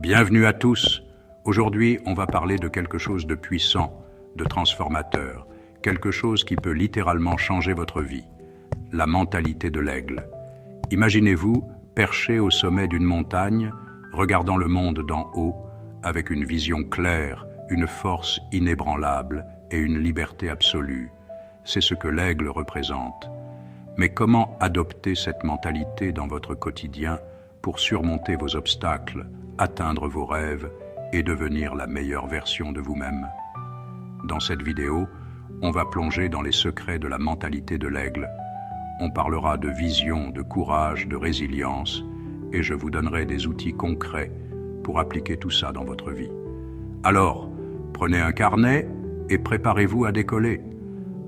Bienvenue à tous. Aujourd'hui, on va parler de quelque chose de puissant, de transformateur, quelque chose qui peut littéralement changer votre vie. La mentalité de l'aigle. Imaginez-vous perché au sommet d'une montagne, regardant le monde d'en haut, avec une vision claire, une force inébranlable et une liberté absolue. C'est ce que l'aigle représente. Mais comment adopter cette mentalité dans votre quotidien pour surmonter vos obstacles, atteindre vos rêves et devenir la meilleure version de vous-même? Dans cette vidéo, on va plonger dans les secrets de la mentalité de l'aigle. On parlera de vision, de courage, de résilience, et je vous donnerai des outils concrets pour appliquer tout ça dans votre vie. Alors, prenez un carnet et préparez-vous à décoller.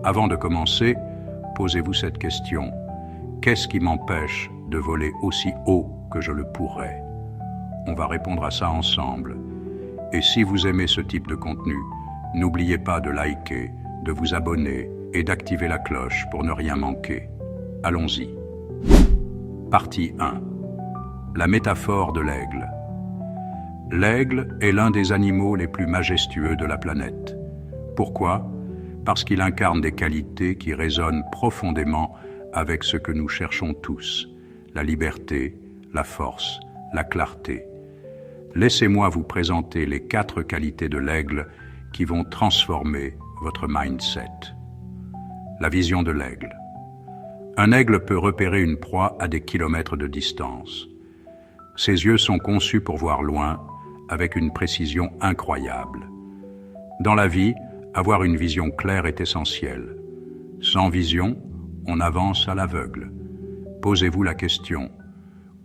Avant de commencer, posez-vous cette question. Qu'est-ce qui m'empêche de voler aussi haut que je le pourrais? On va répondre à ça ensemble. Et si vous aimez ce type de contenu, n'oubliez pas de liker, de vous abonner et d'activer la cloche pour ne rien manquer. Allons-y. Partie 1. La métaphore de l'aigle. L'aigle est l'un des animaux les plus majestueux de la planète. Pourquoi? Parce qu'il incarne des qualités qui résonnent profondément avec ce que nous cherchons tous, la liberté, la force, la clarté. Laissez-moi vous présenter les 4 qualités de l'aigle qui vont transformer votre mindset. La vision de l'aigle. Un aigle peut repérer une proie à des kilomètres de distance. Ses yeux sont conçus pour voir loin, avec une précision incroyable. Dans la vie, avoir une vision claire est essentiel. Sans vision, on avance à l'aveugle. Posez-vous la question,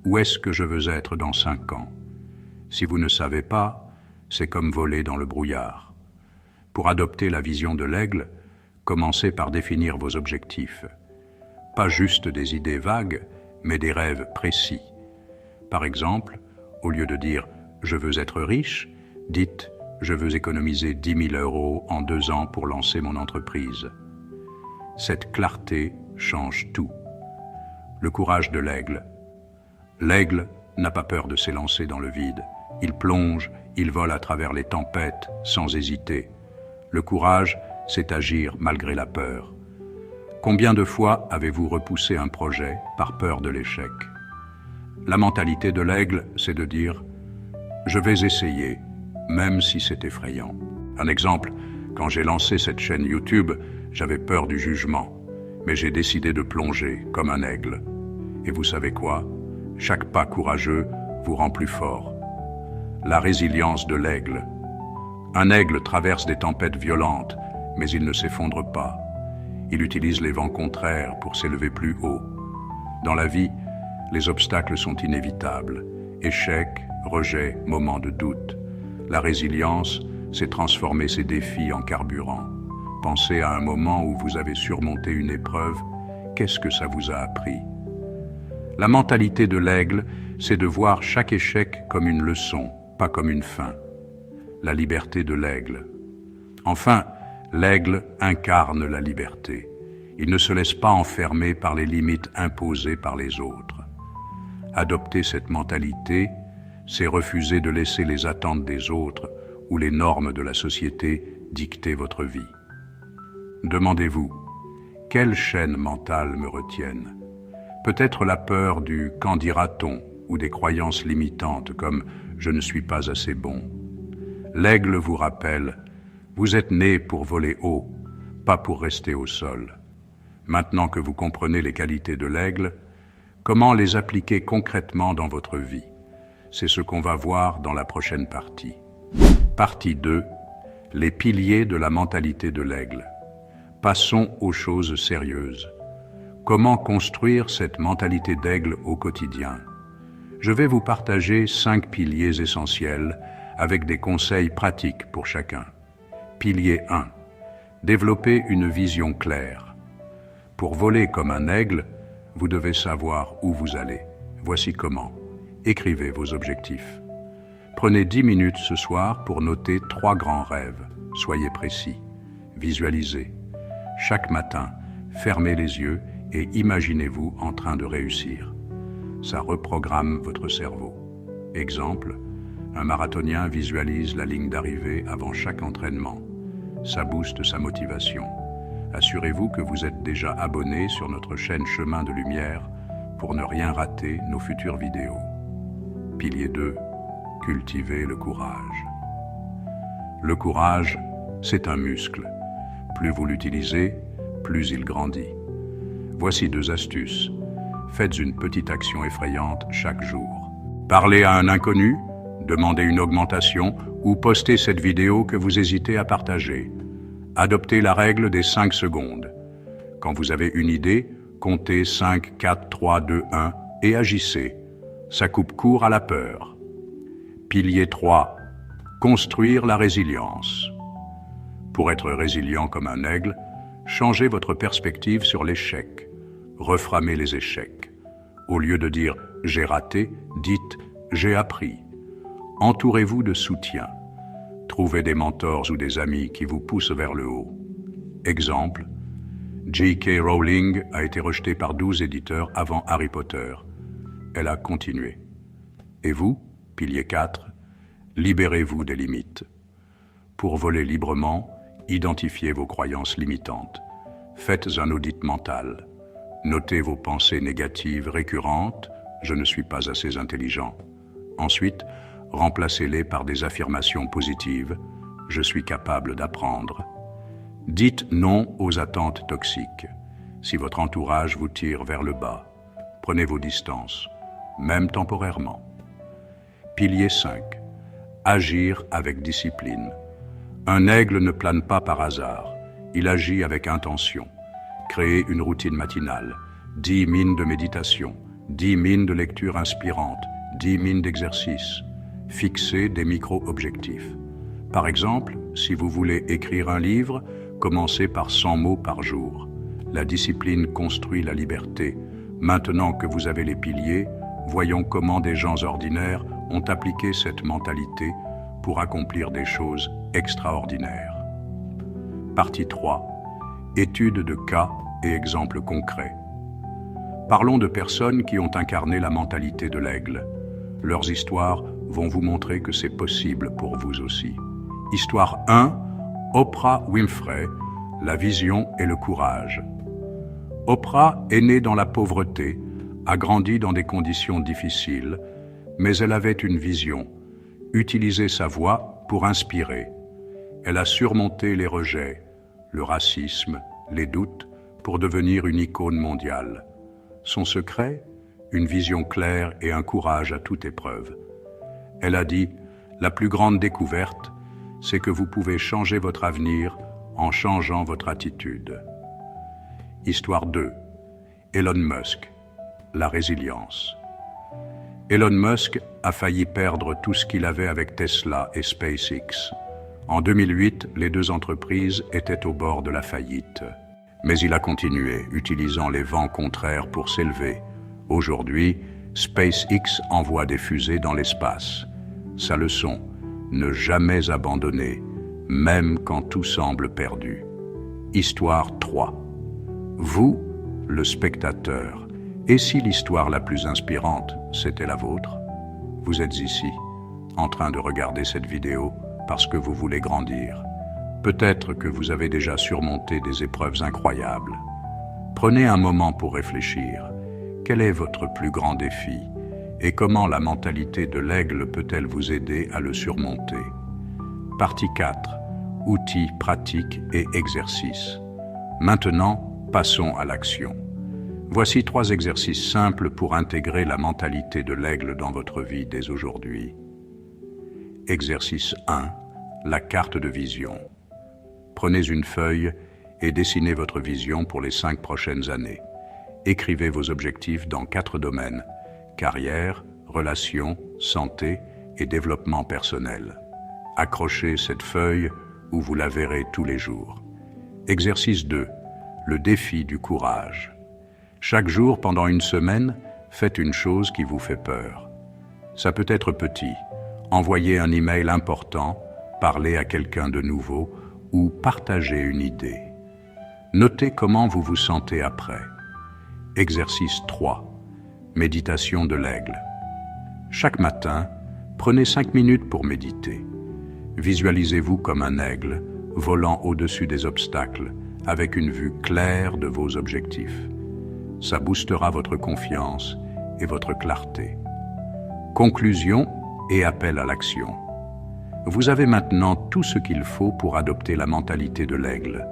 où est-ce que je veux être dans 5 ans? Si vous ne savez pas, c'est comme voler dans le brouillard. Pour adopter la vision de l'aigle, commencez par définir vos objectifs. Pas juste des idées vagues, mais des rêves précis. Par exemple, au lieu de dire « je veux être riche », dites « je veux économiser 10 000 € en 2 ans pour lancer mon entreprise ». Cette clarté change tout. Le courage de l'aigle. L'aigle n'a pas peur de s'élancer dans le vide. Il plonge, il vole à travers les tempêtes, sans hésiter. Le courage, c'est agir malgré la peur. Combien de fois avez-vous repoussé un projet par peur de l'échec? La mentalité de l'aigle, c'est de dire « je vais essayer », même si c'est effrayant. Un exemple, quand j'ai lancé cette chaîne YouTube, j'avais peur du jugement, mais j'ai décidé de plonger comme un aigle. Et vous savez quoi? Chaque pas courageux vous rend plus fort. La résilience de l'aigle. Un aigle traverse des tempêtes violentes, mais il ne s'effondre pas. Il utilise les vents contraires pour s'élever plus haut. Dans la vie, les obstacles sont inévitables. Échecs, rejets, moments de doute. La résilience, c'est transformer ces défis en carburant. Pensez à un moment où vous avez surmonté une épreuve. Qu'est-ce que ça vous a appris? La mentalité de l'aigle, c'est de voir chaque échec comme une leçon, pas comme une fin. La liberté de l'aigle. Enfin, l'aigle incarne la liberté. Il ne se laisse pas enfermer par les limites imposées par les autres. Adopter cette mentalité, c'est refuser de laisser les attentes des autres ou les normes de la société dicter votre vie. Demandez-vous, quelles chaînes mentales me retiennent? Peut-être la peur du « qu'en dira-t-on » ou des croyances limitantes comme « je ne suis pas assez bon ». L'aigle vous rappelle, vous êtes né pour voler haut, pas pour rester au sol. Maintenant que vous comprenez les qualités de l'aigle, comment les appliquer concrètement dans votre vie? C'est ce qu'on va voir dans la prochaine partie. Partie 2. Les piliers de la mentalité de l'aigle. Passons aux choses sérieuses. Comment construire cette mentalité d'aigle au quotidien? Je vais vous partager 5 piliers essentiels avec des conseils pratiques pour chacun. Pilier 1. Développer une vision claire. Pour voler comme un aigle, vous devez savoir où vous allez. Voici comment. Écrivez vos objectifs. Prenez 10 minutes ce soir pour noter 3 grands rêves. Soyez précis. Visualisez. Chaque matin, fermez les yeux et imaginez-vous en train de réussir. Ça reprogramme votre cerveau. Exemple, Un marathonien visualise la ligne d'arrivée avant chaque entraînement. Ça booste sa motivation. Assurez-vous que vous êtes déjà abonné sur notre chaîne Chemin de Lumière pour ne rien rater nos futures vidéos. Pilier 2. Cultivez le courage. Le courage, c'est un muscle. Plus vous l'utilisez, plus il grandit. Voici 2 astuces. Faites une petite action effrayante chaque jour. Parlez à un inconnu, demandez une augmentation ou postez cette vidéo que vous hésitez à partager. Adoptez la règle des 5 secondes. Quand vous avez une idée, comptez 5, 4, 3, 2, 1 et agissez. Ça coupe court à la peur. Pilier 3. Construire la résilience. Pour être résilient comme un aigle, changez votre perspective sur l'échec. Reframez les échecs. Au lieu de dire « j'ai raté », dites « j'ai appris ». Entourez-vous de soutien. Trouvez des mentors ou des amis qui vous poussent vers le haut. Exemple, J.K. Rowling a été rejetée par 12 éditeurs avant Harry Potter. Elle a continué. Et vous, pilier 4, libérez-vous des limites. Pour voler librement, identifiez vos croyances limitantes. Faites un audit mental. Notez vos pensées négatives récurrentes « je ne suis pas assez intelligent ». Ensuite, remplacez-les par des affirmations positives « je suis capable d'apprendre ». Dites non aux attentes toxiques. Si votre entourage vous tire vers le bas, prenez vos distances, même temporairement. Pilier 5. Agir avec discipline. Un aigle ne plane pas par hasard, il agit avec intention. Créez une routine matinale, 10 minutes de méditation, 10 minutes de lecture inspirante, 10 minutes d'exercice. Fixez des micro-objectifs. Par exemple, si vous voulez écrire un livre, commencez par 100 mots par jour. La discipline construit la liberté. Maintenant que vous avez les piliers, voyons comment des gens ordinaires ont appliqué cette mentalité pour accomplir des choses extraordinaires. Partie 3. Étude de cas et exemples concrets. Parlons de personnes qui ont incarné la mentalité de l'aigle. Leurs histoires vont vous montrer que c'est possible pour vous aussi. Histoire 1. Oprah Winfrey, la vision et le courage. Oprah est née dans la pauvreté, a grandi dans des conditions difficiles, mais elle avait une vision, utiliser sa voix pour inspirer. Elle a surmonté les rejets, le racisme, les doutes, pour devenir une icône mondiale. Son secret? Une vision claire et un courage à toute épreuve. Elle a dit, la plus grande découverte, c'est que vous pouvez changer votre avenir en changeant votre attitude. Histoire 2. Elon Musk, la résilience. Elon Musk a failli perdre tout ce qu'il avait avec Tesla et SpaceX. En 2008, les 2 entreprises étaient au bord de la faillite. Mais il a continué, utilisant les vents contraires pour s'élever. Aujourd'hui, SpaceX envoie des fusées dans l'espace. Sa leçon, ne jamais abandonner, même quand tout semble perdu. Histoire 3. Vous, le spectateur, et si l'histoire la plus inspirante, c'était la vôtre? Vous êtes ici, en train de regarder cette vidéo parce que vous voulez grandir. Peut-être que vous avez déjà surmonté des épreuves incroyables. Prenez un moment pour réfléchir. Quel est votre plus grand défi? Et comment la mentalité de l'aigle peut-elle vous aider à le surmonter? Partie 4. Outils, pratiques et exercices. Maintenant, passons à l'action. Voici 3 exercices simples pour intégrer la mentalité de l'aigle dans votre vie dès aujourd'hui. Exercice 1. La carte de vision. Prenez une feuille et dessinez votre vision pour les 5 prochaines années. Écrivez vos objectifs dans 4 domaines: carrière, relations, santé et développement personnel. Accrochez cette feuille où vous la verrez tous les jours. Exercice 2. Le défi du courage. Chaque jour pendant une semaine, faites une chose qui vous fait peur. Ça peut être petit. Envoyez un email important, parler à quelqu'un de nouveau ou partager une idée. Notez comment vous vous sentez après. Exercice 3. Méditation de l'aigle. Chaque matin, Prenez 5 minutes pour méditer. Visualisez-vous comme un aigle, volant au-dessus des obstacles, avec une vue claire de vos objectifs. Ça boostera votre confiance et votre clarté. Conclusion et appel à l'action. Vous avez maintenant tout ce qu'il faut pour adopter la mentalité de l'aigle.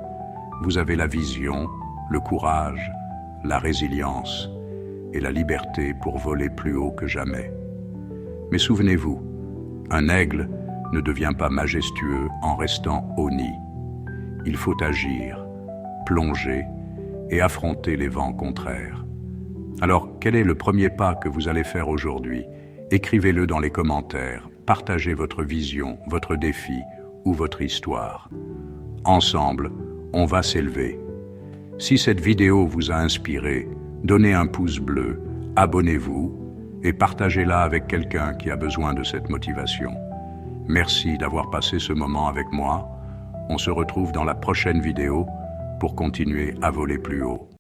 Vous avez la vision, le courage, la résilience et la liberté pour voler plus haut que jamais. Mais souvenez-vous, un aigle ne devient pas majestueux en restant au nid. Il faut agir, plonger et affronter les vents contraires. Alors, quel est le premier pas que vous allez faire aujourd'hui? Écrivez-le dans les commentaires, partagez votre vision, votre défi ou votre histoire. Ensemble, on va s'élever. Si cette vidéo vous a inspiré, donnez un pouce bleu, abonnez-vous et partagez-la avec quelqu'un qui a besoin de cette motivation. Merci d'avoir passé ce moment avec moi. On se retrouve dans la prochaine vidéo pour continuer à voler plus haut.